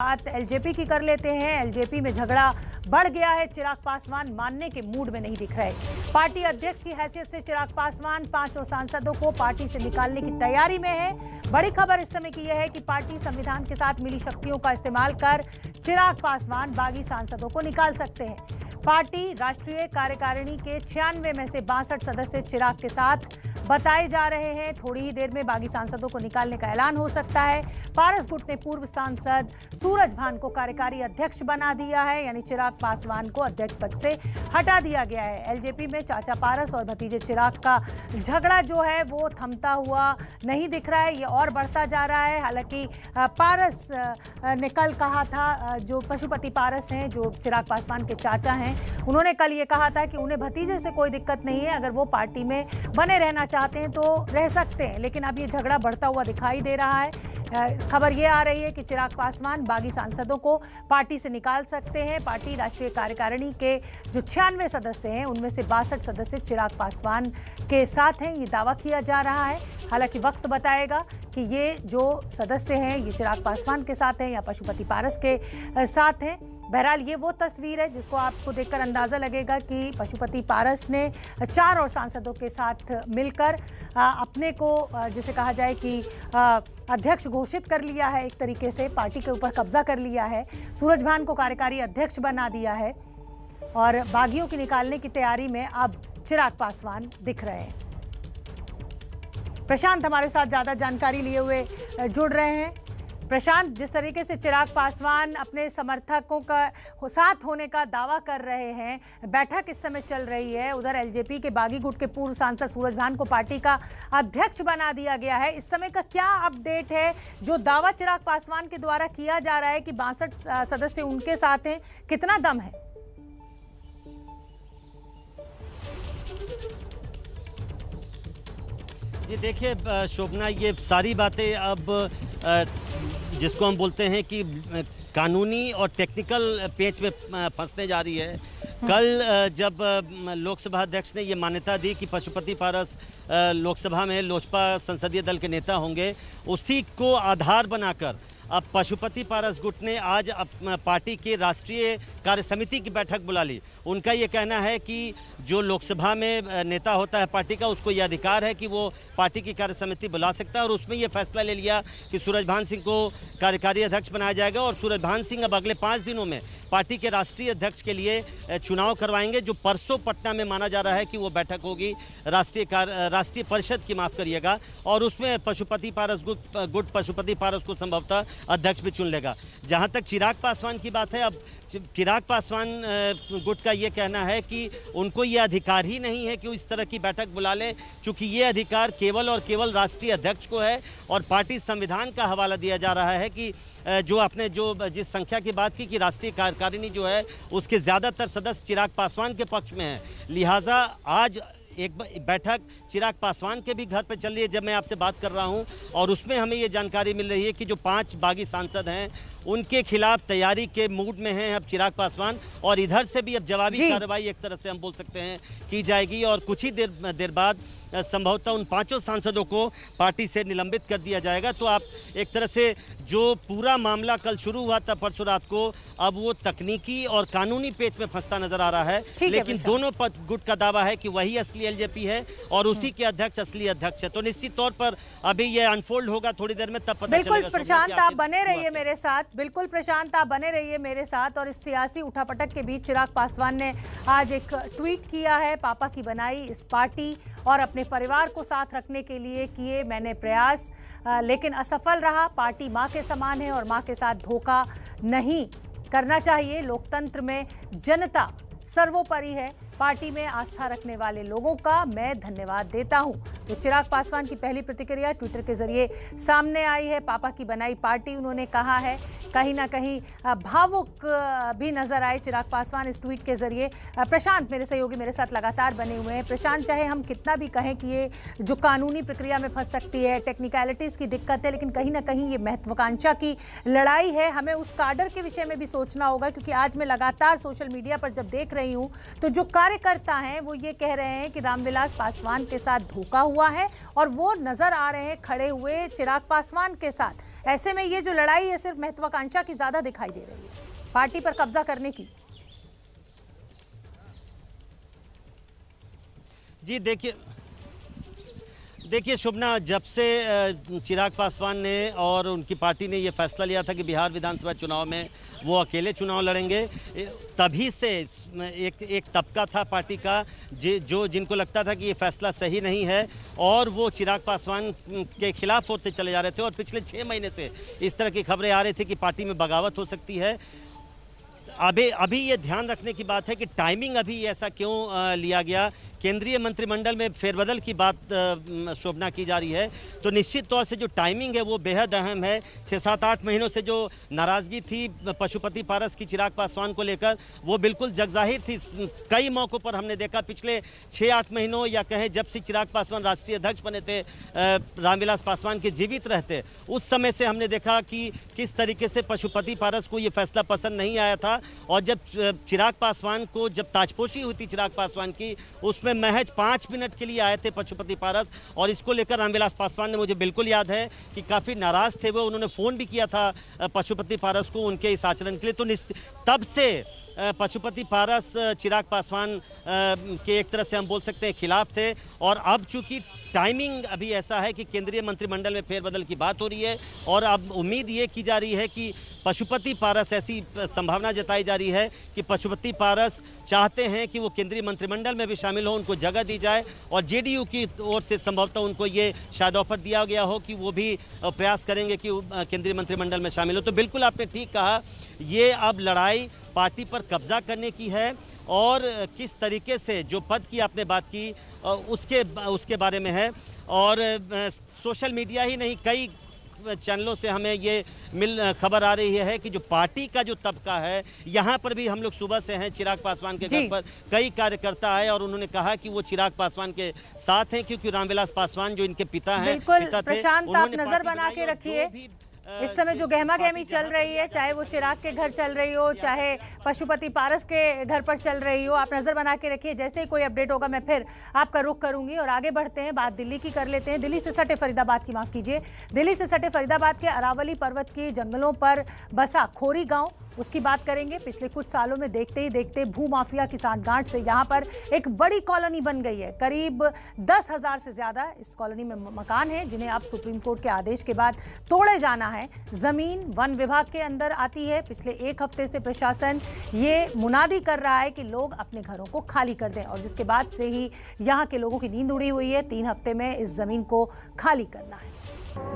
बात एलजेपी की कर लेते हैं। एलजेपी में झगड़ा बढ़ गया है। चिराग पासवान मानने के मूड में नहीं दिख रहे। पार्टी अध्यक्ष की हैसियत से चिराग पासवान 5 सांसदों को पार्टी से निकालने की तैयारी में है। बड़ी खबर इस समय की यह है कि पार्टी संविधान के साथ मिली शक्तियों का इस्तेमाल कर चिराग पासवान बागी सांसदों को निकाल सकते हैं। पार्टी राष्ट्रीय कार्यकारिणी के 96 में से 62 सदस्य चिराग के साथ बताए जा रहे हैं। थोड़ी ही देर में बागी सांसदों को निकालने का ऐलान हो सकता है। पारस गुट ने पूर्व सांसद सूरज भान को कार्यकारी अध्यक्ष बना दिया है, यानी चिराग पासवान को अध्यक्ष पद से हटा दिया गया है। एलजेपी में चाचा पारस और भतीजे चिराग का झगड़ा जो है वो थमता हुआ नहीं दिख रहा है, ये और बढ़ता जा रहा है। हालांकि पारस ने कल कहा था, जो पशुपति पारस हैं, जो चिराग पासवान के चाचा हैं, उन्होंने कल ये कहा था कि उन्हें भतीजे से कोई दिक्कत नहीं है, अगर वो पार्टी में बने रहना चाहते हैं तो रह सकते हैं। लेकिन अब ये झगड़ा बढ़ता हुआ दिखाई दे रहा है। खबर ये आ रही है कि चिराग पासवान बागी सांसदों को पार्टी से निकाल सकते हैं। पार्टी राष्ट्रीय कार्यकारिणी के जो 96 सदस्य हैं, उनमें से 62 सदस्य चिराग पासवान के साथ हैं, ये दावा किया जा रहा है। हालांकि वक्त बताएगा कि ये जो सदस्य हैं ये चिराग पासवान के साथ हैं या पशुपति पारस के साथ हैं। बहरहाल ये वो तस्वीर है जिसको आपको देखकर अंदाज़ा लगेगा कि पशुपति पारस ने 4 और सांसदों के साथ मिलकर अपने को, जिसे कहा जाए कि अध्यक्ष घोषित कर लिया है, एक तरीके से पार्टी के ऊपर कब्जा कर लिया है। सूरज भान को कार्यकारी अध्यक्ष बना दिया है और बागियों की निकालने की तैयारी में अब चिराग पासवान दिख रहे हैं। प्रशांत हमारे साथ ज़्यादा जानकारी लिए हुए जुड़ रहे हैं। प्रशांत, जिस तरीके से चिराग पासवान अपने समर्थकों का साथ होने का दावा कर रहे हैं, बैठक इस समय चल रही है, उधर एलजेपी के बागी गुट के पूर्व सांसद सूरज भान को पार्टी का अध्यक्ष बना दिया गया है। इस समय का क्या अपडेट है? जो दावा चिराग पासवान के द्वारा किया जा रहा है कि 62 सदस्य उनके साथ हैं, कितना दम है? ये देखिए शोभना, ये सारी बातें अब जिसको हम बोलते हैं कि कानूनी और टेक्निकल पेच में फंसने जा रही है। कल जब लोकसभा अध्यक्ष ने ये मान्यता दी कि पशुपति पारस लोकसभा में लोजपा संसदीय दल के नेता होंगे, उसी को आधार बनाकर अब पशुपति पारस गुट ने आज पार्टी के राष्ट्रीय कार्य समिति की बैठक बुला ली। उनका ये कहना है कि जो लोकसभा में नेता होता है पार्टी का, उसको ये अधिकार है कि वो पार्टी की कार्य समिति बुला सकता है, और उसमें ये फैसला ले लिया कि सूरज भान सिंह को कार्यकारी अध्यक्ष बनाया जाएगा और सूरज भान सिंह अब अगले 5 दिनों में पार्टी के राष्ट्रीय अध्यक्ष के लिए चुनाव करवाएंगे। जो परसों पटना में माना जा रहा है कि वो बैठक होगी राष्ट्रीय परिषद की, माफ करिएगा, और उसमें पशुपति पारस गुट पशुपति पारस को संभवतः अध्यक्ष भी चुन लेगा। जहां तक चिराग पासवान की बात है, अब चिराग पासवान गुट का ये कहना है कि उनको ये अधिकार ही नहीं है कि वो इस तरह की बैठक बुला ले, क्योंकि ये अधिकार केवल और केवल राष्ट्रीय अध्यक्ष को है। और पार्टी संविधान का हवाला दिया जा रहा है कि जिस संख्या की बात की कि राष्ट्रीय कार्यकारिणी जो है उसके ज़्यादातर सदस्य चिराग पासवान के पक्ष में हैं। लिहाजा आज एक बैठक चिराग पासवान के भी घर पर चल रही है जब मैं आपसे बात कर रहा हूं, और उसमें हमें ये जानकारी मिल रही है कि जो 5 बागी सांसद हैं उनके खिलाफ तैयारी के मूड में हैं अब चिराग पासवान, और इधर से भी अब जवाबी कार्रवाई एक तरह से हम बोल सकते हैं की जाएगी। और कुछ ही देर बाद संभवतः उन 5 सांसदों को पार्टी से निलंबित कर दिया जाएगा। तो आप एक तरह से जो पूरा मामला कल शुरू हुआ था परसों रात को, अब वो तकनीकी और कानूनी पेच में फंसता नजर आ रहा है। लेकिन दोनों गुट का दावा है कि वही असली एलजेपी है और उसी के अध्यक्ष असली अध्यक्ष है। तो निश्चित तौर पर अभी ये अनफोल्ड होगा थोड़ी देर में, तब पता चलेगा। बिल्कुल प्रशांत, आप बने रहिए मेरे साथ। बिल्कुल प्रशांत, आप बने रहिए मेरे साथ। और इस सियासी उठापटक के बीच चिराग पासवान ने आज एक ट्वीट किया है। पापा की बनाई इस पार्टी और अपने परिवार को साथ रखने के लिए किए मैंने प्रयास, लेकिन असफल रहा। पार्टी मां के समान है और मां के साथ धोखा नहीं करना चाहिए। लोकतंत्र में जनता सर्वोपरि है। पार्टी में आस्था रखने वाले लोगों का मैं धन्यवाद देता हूं। तो चिराग पासवान की पहली प्रतिक्रिया ट्विटर के जरिए सामने आई है। पापा की बनाई पार्टी उन्होंने कहा है। कहीं ना कहीं भावुक भी नजर आए चिराग पासवान इस ट्वीट के जरिए। प्रशांत, मेरे सहयोगी मेरे साथ लगातार बने हुए हैं। प्रशांत, चाहे हम कितना भी कहें कि ये जो कानूनी प्रक्रिया में फंस सकती है, टेक्निकलिटीज़ की दिक्कत है, लेकिन कहीं ना कहीं ये महत्वाकांक्षा की लड़ाई है। हमें उस काडर के विषय में भी सोचना होगा, क्योंकि आज मैं लगातार सोशल मीडिया पर जब देख रही हूँ तो जो कार्यकर्ता हैं वो ये कह रहे हैं कि रामविलास पासवान के साथ धोखा हुआ है और वो नजर आ रहे हैं खड़े हुए चिराग पासवान के साथ। ऐसे में ये जो लड़ाई है सिर्फ महत्वाकांक्षा की ज्यादा दिखाई दे रही है, पार्टी पर कब्जा करने की। जी देखिए शुभना, जब से चिराग पासवान ने और उनकी पार्टी ने ये फैसला लिया था कि बिहार विधानसभा चुनाव में वो अकेले चुनाव लड़ेंगे, तभी से एक तबका था पार्टी का जिनको लगता था कि ये फैसला सही नहीं है और वो चिराग पासवान के खिलाफ होते चले जा रहे थे। और पिछले 6 महीने से इस तरह की खबरें आ रही थी कि पार्टी में बगावत हो सकती है। अभी ये ध्यान रखने की बात है कि टाइमिंग अभी ऐसा क्यों लिया गया। केंद्रीय मंत्रिमंडल में फेरबदल की बात शोभना की जा रही है, तो निश्चित तौर से जो टाइमिंग है वो बेहद अहम है। 6-7-8 महीनों से जो नाराजगी थी पशुपति पारस की चिराग पासवान को लेकर, वो बिल्कुल जगजाहिर थी। कई मौकों पर हमने देखा पिछले 6-8 महीनों या कहें जब से चिराग पासवान राष्ट्रीय अध्यक्ष बने थे, रामविलास पासवान के जीवित रहते, उस समय से हमने देखा कि किस तरीके से पशुपति पारस को ये फैसला पसंद नहीं आया था। और जब चिराग पासवान को जब ताजपोशी हुई थी चिराग पासवान की, उसमें महज 5 मिनट के लिए आए थे पशुपति पारस। और इसको लेकर रामविलास पासवान ने, मुझे बिल्कुल याद है कि काफी नाराज थे वो। उन्होंने फोन भी किया था पशुपति पारस को उनके इस आचरण के लिए। तो तब से पशुपति पारस चिराग पासवान के एक तरह से हम बोल सकते हैं खिलाफ थे। और अब चूंकि टाइमिंग अभी ऐसा है कि केंद्रीय मंत्रिमंडल में फेरबदल की बात हो रही है और अब उम्मीद ये की जा रही है कि पशुपति पारस, ऐसी संभावना जताई जा रही है कि पशुपति पारस चाहते हैं कि वो केंद्रीय मंत्रिमंडल में भी शामिल हो, उनको जगह दी जाए। और जेडीयू की ओर से संभवतः उनको ये शायद ऑफर दिया गया हो कि वो भी प्रयास करेंगे कि केंद्रीय मंत्रिमंडल में शामिल हो। तो बिल्कुल आपने ठीक कहा, ये अब लड़ाई पार्टी पर कब्जा करने की है। और किस तरीके से जो पद की आपने बात की उसके बारे में है। और सोशल मीडिया ही नहीं, कई चैनलों से हमें ये खबर आ रही है कि जो पार्टी का जो तबका है, यहाँ पर भी हम लोग सुबह से हैं चिराग पासवान के घर पर, कई कार्यकर्ता आए और उन्होंने कहा कि वो चिराग पासवान के साथ हैं, क्योंकि रामविलास पासवान जो इनके पिता हैं, बिल्कुल प्रशांत, आप नजर बना के रखिए इस समय जो गहमा गहमी चल रही है, चाहे वो चिराग के घर चल रही हो, चाहे पशुपति पारस के घर पर चल रही हो, आप नजर बना के रखिए। जैसे ही कोई अपडेट होगा मैं फिर आपका रुख करूंगी। और आगे बढ़ते हैं, बात दिल्ली की कर लेते हैं। दिल्ली से सटे फरीदाबाद की, माफ कीजिए, दिल्ली से सटे फरीदाबाद के अरावली पर्वत के जंगलों पर बसा खोरी गांव, उसकी बात करेंगे। पिछले कुछ सालों में देखते ही देखते भूमाफिया की सांठगांठ से यहाँ पर एक बड़ी कॉलोनी बन गई है। करीब 10,000 से ज्यादा इस कॉलोनी में मकान हैं, जिन्हें अब सुप्रीम कोर्ट के आदेश के बाद तोड़े जाना है। जमीन वन विभाग के अंदर आती है। पिछले 1 हफ्ते से प्रशासन ये मुनादी कर रहा है कि लोग अपने घरों को खाली कर दें, और जिसके बाद से ही यहाँ के लोगों की नींद उड़ी हुई है। 3 हफ्ते में इस जमीन को खाली करना है।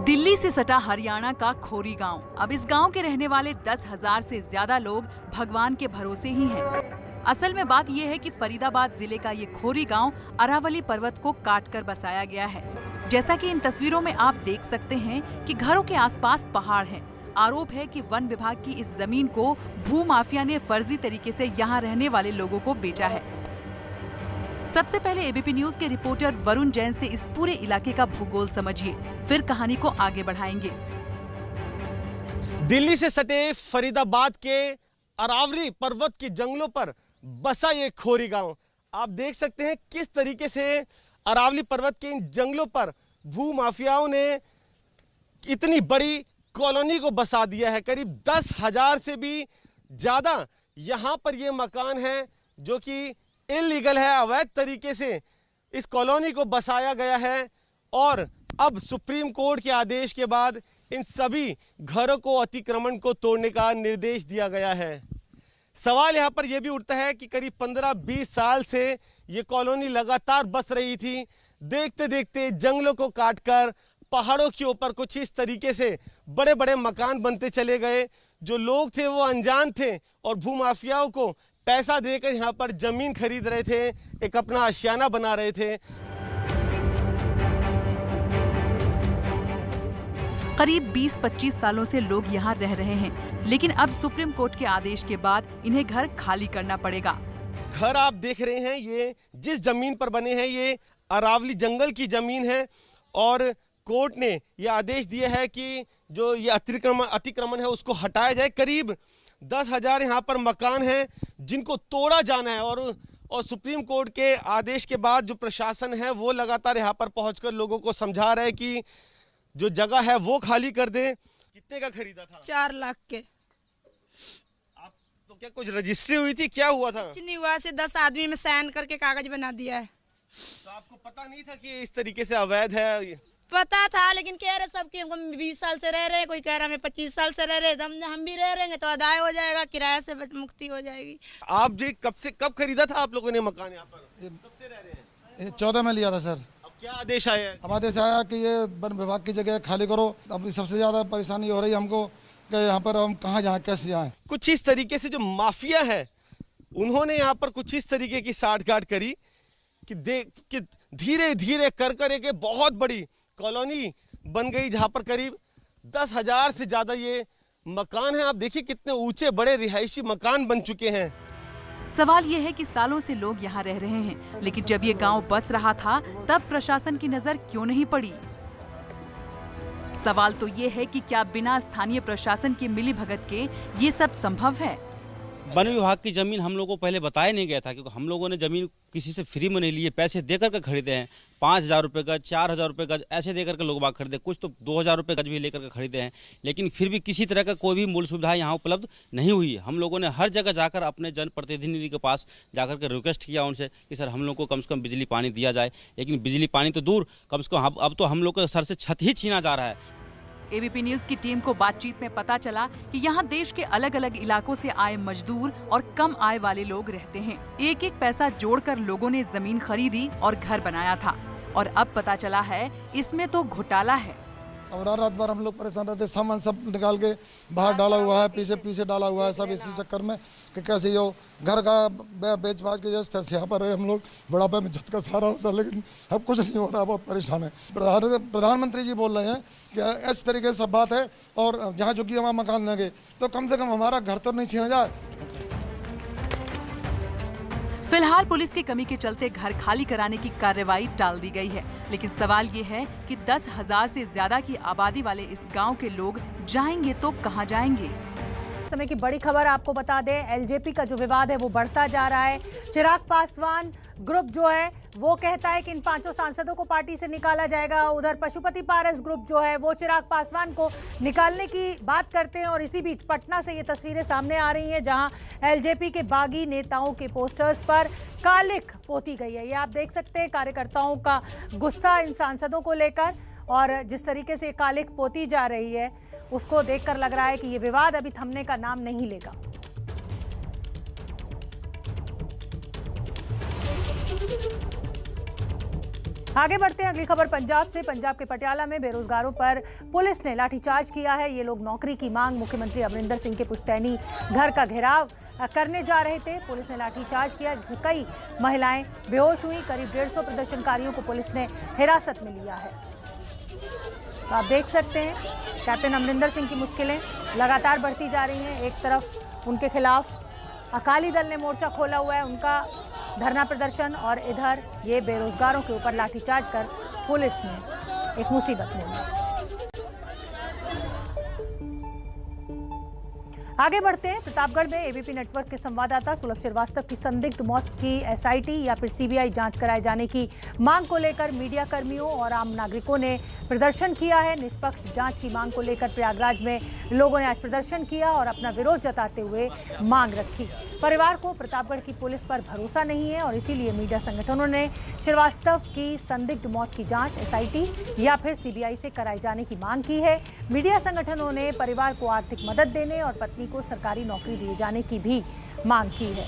दिल्ली से सटा हरियाणा का खोरी गांव। अब इस गांव के रहने वाले 10,000 से ज्यादा लोग भगवान के भरोसे ही हैं। असल में बात यह है कि फरीदाबाद जिले का ये खोरी गांव अरावली पर्वत को काटकर बसाया गया है। जैसा कि इन तस्वीरों में आप देख सकते हैं कि घरों के आसपास पहाड़ हैं। आरोप है कि वन विभाग की इस जमीन को भूमाफिया ने फर्जी तरीके से यहाँ रहने वाले लोगों को बेचा है। सबसे पहले एबीपी न्यूज के रिपोर्टर वरुण जैन से इस पूरे इलाके का भूगोल समझिए, फिर कहानी को आगे बढ़ाएंगे। दिल्ली से सटे फरीदाबाद के अरावली पर्वत के जंगलों पर बसा ये खोरी गांव। आप देख सकते हैं किस तरीके से अरावली पर्वत के इन जंगलों पर भूमाफियाओं ने इतनी बड़ी कॉलोनी को बसा दिया है। करीब 10,000 से भी ज्यादा यहाँ पर ये मकान है जो कि इलीगल है, अवैध तरीके से इस कॉलोनी को बसाया गया है। और अब सुप्रीम कोर्ट के आदेश के बाद इन सभी घरों को अतिक्रमण को तोड़ने का निर्देश दिया गया है। सवाल यहाँ पर यह भी उठता है कि करीब 15-20 साल से ये कॉलोनी लगातार बस रही थी। देखते देखते जंगलों को काटकर पहाड़ों के ऊपर कुछ इस तरीके से बड़े बड़े मकान बनते चले गए। जो लोग थे वो अनजान थे और भूमाफियाओं को पैसा देकर यहाँ पर जमीन खरीद रहे थे, एक अपना आशियाना बना रहे थे। करीब 20-25 सालों से लोग यहाँ रह रहे हैं, लेकिन अब सुप्रीम कोर्ट के आदेश के बाद इन्हें घर खाली करना पड़ेगा। घर आप देख रहे हैं, ये जिस जमीन पर बने हैं ये अरावली जंगल की जमीन है और कोर्ट ने ये आदेश दिया है कि जो ये अतिक्रमण है उसको हटाया जाए। करीब 10,000 यहाँ पर मकान हैं जिनको तोड़ा जाना है और सुप्रीम कोर्ट के आदेश के बाद जो प्रशासन है वो लगातार यहाँ पर पहुंचकर लोगों को समझा रहे हैं कि जो जगह है वो खाली कर दे। कितने का खरीदा था? 4 लाख के। आप तो क्या कुछ रजिस्ट्री हुई थी, क्या हुआ था? कुछ नहीं हुआ, से 10 आदमी में साइन करके कागज बना दिया है। तो आपको पता नहीं था कि इस तरीके से अवैध है? पता था, लेकिन कह रहे सब कि हमको 20 साल से रह रहे हैं, कोई कह रहा हमें 25 साल से रह रहे हैं। हम भी रह रहेंगे तो अदाय हो जाएगा, किराए से मुक्ति हो जाएगी। आप जी कब खरीदा था आप लोगों ने मकान यहाँ पर? कब से रह रहे हैं? 14 में लिया था सर। अब क्या आदेश आया है? अब आदेश आया कि ये वन विभाग की जगह खाली करो। अब सबसे ज्यादा परेशानी हो रही है हमको कि यहाँ पर हम कहाँ जाएं, कैसे जाएं। कुछ इस तरीके से जो माफिया है उन्होंने यहाँ पर कुछ इस तरीके की साठगांठ करी कि धीरे धीरे कर एक बहुत बड़ी कॉलोनी बन गई, जहाँ पर करीब 10,000 से ज्यादा ये मकान है। आप देखिए कितने ऊंचे बड़े रिहायशी मकान बन चुके हैं। सवाल ये है कि सालों से लोग यहाँ रह रहे हैं, लेकिन जब ये गांव बस रहा था तब प्रशासन की नजर क्यों नहीं पड़ी? सवाल तो ये है कि क्या बिना स्थानीय प्रशासन के मिलीभगत के ये सब संभव है? वन विभाग की जमीन हम लोगों को पहले बताया नहीं गया था, क्योंकि हम लोगों ने जमीन किसी से फ्री में नहीं लिए, पैसे देकर के खरीदे हैं। 5,000 रुपये गज, 4,000 रुपये गज ऐसे देकर के लोग बाग खरीदे, कुछ तो 2,000 रुपये गज भी लेकर के खरीदे हैं। लेकिन फिर भी किसी तरह का कोई भी मूल सुविधा यहाँ उपलब्ध नहीं हुई। हम लोगों ने हर जगह जाकर अपने जनप्रतिनिधि के पास जाकर के रिक्वेस्ट किया उनसे कि सर हम लोग को कम से कम बिजली पानी दिया जाए। लेकिन बिजली पानी तो दूर, कम से कम अब तो हम लोग के सर से छत ही छीना जा रहा है। एबीपी न्यूज की टीम को बातचीत में पता चला कि यहाँ देश के अलग अलग इलाकों से आए मजदूर और कम आय वाले लोग रहते हैं। एक एक पैसा जोड़कर लोगों ने जमीन खरीदी और घर बनाया था, और अब पता चला है इसमें तो घोटाला है। अब रात भर हम लोग परेशान रहते, सामान सब निकाल के बाहर डाला हुआ है, पीछे डाला हुआ है, सब इसी चक्कर में कि कैसे यो घर का बेच बाच के जैसे यहाँ पर हम लोग बुढ़ापे में झटका सारा होता, लेकिन अब कुछ नहीं हो रहा, बहुत परेशान है। प्रधानमंत्री जी बोल रहे हैं कि इस तरीके से सब बात है, और जहाँ झुकी हमारा मकान देंगे तो कम से कम हमारा घर तो नहीं छीना जाए। फिलहाल पुलिस की कमी के चलते घर खाली कराने की कार्रवाई टाल दी गई है, लेकिन सवाल ये है कि 10,000 से ज्यादा की आबादी वाले इस गांव के लोग जाएंगे तो कहां जाएंगे? समय की बड़ी खबर आपको बता दें, एलजेपी का जो विवाद है वो बढ़ता जा रहा है। चिराग पासवान ग्रुप जो है वो कहता है कि इन 5 सांसदों को पार्टी से निकाला जाएगा। उधर पशुपति पारस ग्रुप जो है वो चिराग पासवान को निकालने की बात करते हैं। और इसी बीच पटना से ये तस्वीरें सामने आ रही हैं, जहां एलजेपी के बागी नेताओं के पोस्टर्स पर कालिख पोती गई है। ये आप देख सकते हैं कार्यकर्ताओं का गुस्सा इन सांसदों को लेकर, और जिस तरीके से कालिख पोती जा रही है उसको देखकर लग रहा है कि ये विवाद अभी थमने का नाम नहीं लेगा। आगे बढ़ते हैं अगली खबर पंजाब से। पंजाब के पटियाला में बेरोजगारों पर पुलिस ने लाठीचार्ज किया है। ये लोग नौकरी की मांग मुख्यमंत्री अमरिंदर सिंह के पुश्तैनी घर का घेराव करने जा रहे थे। पुलिस ने लाठीचार्ज किया, जिसमें कई महिलाएं बेहोश हुई। करीब 150 प्रदर्शनकारियों को पुलिस ने हिरासत में लिया है। तो आप देख सकते हैं कैप्टन अमरिंदर सिंह की मुश्किलें लगातार बढ़ती जा रही हैं। एक तरफ उनके खिलाफ अकाली दल ने मोर्चा खोला हुआ है, उनका धरना प्रदर्शन, और इधर ये बेरोजगारों के ऊपर लाठीचार्ज कर पुलिस ने एक मुसीबत में ली। आगे बढ़ते हैं। प्रतापगढ़ में एबीपी नेटवर्क के संवाददाता सुलभ श्रीवास्तव की संदिग्ध मौत की एसआईटी या फिर सीबीआई जांच कराए जाने की मांग को लेकर मीडिया कर्मियों और आम नागरिकों ने प्रदर्शन किया है। निष्पक्ष जांच की मांग को लेकर प्रयागराज में लोगों ने आज प्रदर्शन किया और अपना विरोध जताते हुए मांग रखी। परिवार को प्रतापगढ़ की पुलिस पर भरोसा नहीं है और इसीलिए मीडिया संगठनों ने श्रीवास्तव की संदिग्ध मौत की जांच एसआईटी या फिर सीबीआई से कराए जाने की मांग की है। मीडिया संगठनों ने परिवार को आर्थिक मदद देने और पत्नी को सरकारी नौकरी दिए जाने की भी मांग की है।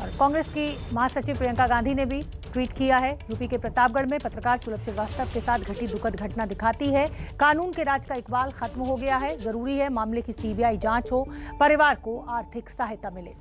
और कांग्रेस की महासचिव प्रियंका गांधी ने भी ट्वीट किया है। यूपी के प्रतापगढ़ में पत्रकार सुलभ श्रीवास्तव के साथ घटी दुखद घटना दिखाती है कानून के राज का इकबाल खत्म हो गया है। जरूरी है मामले की सीबीआई जांच हो, परिवार को आर्थिक सहायता मिले।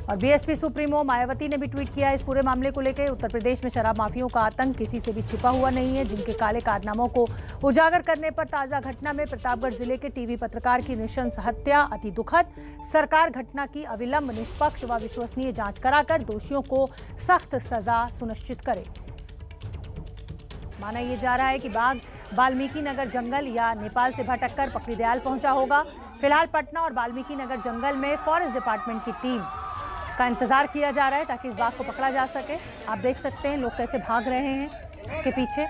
और बीएसपी सुप्रीमो मायावती ने भी ट्वीट किया इस पूरे मामले को लेकर। उत्तर प्रदेश में शराब माफियों का आतंक किसी से भी छिपा हुआ नहीं है, जिनके काले कारनामों को उजागर करने पर ताजा घटना में प्रतापगढ़ जिले के टीवी पत्रकार की नृशंस हत्या अति दुखद। सरकार घटना की अविलंब, निष्पक्ष व विश्वसनीय जांच कराकर दोषियों को सख्त सजा सुनिश्चित करे। माना यह जा रहा है कि बाघ वाल्मीकि नगर जंगल या नेपाल से भटककर पकड़ी दयाल पहुंचा होगा। फिलहाल पटना और वाल्मीकि नगर जंगल में फॉरेस्ट डिपार्टमेंट की टीम का इंतजार किया जा रहा है ताकि इस बाघ को पकड़ा जा सके। आप देख सकते हैं लोग कैसे भाग रहे हैं इसके पीछे।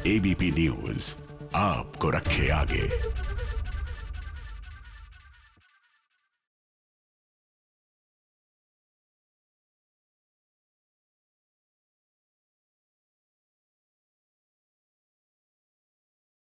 एबीपी न्यूज आपको रखे आगे।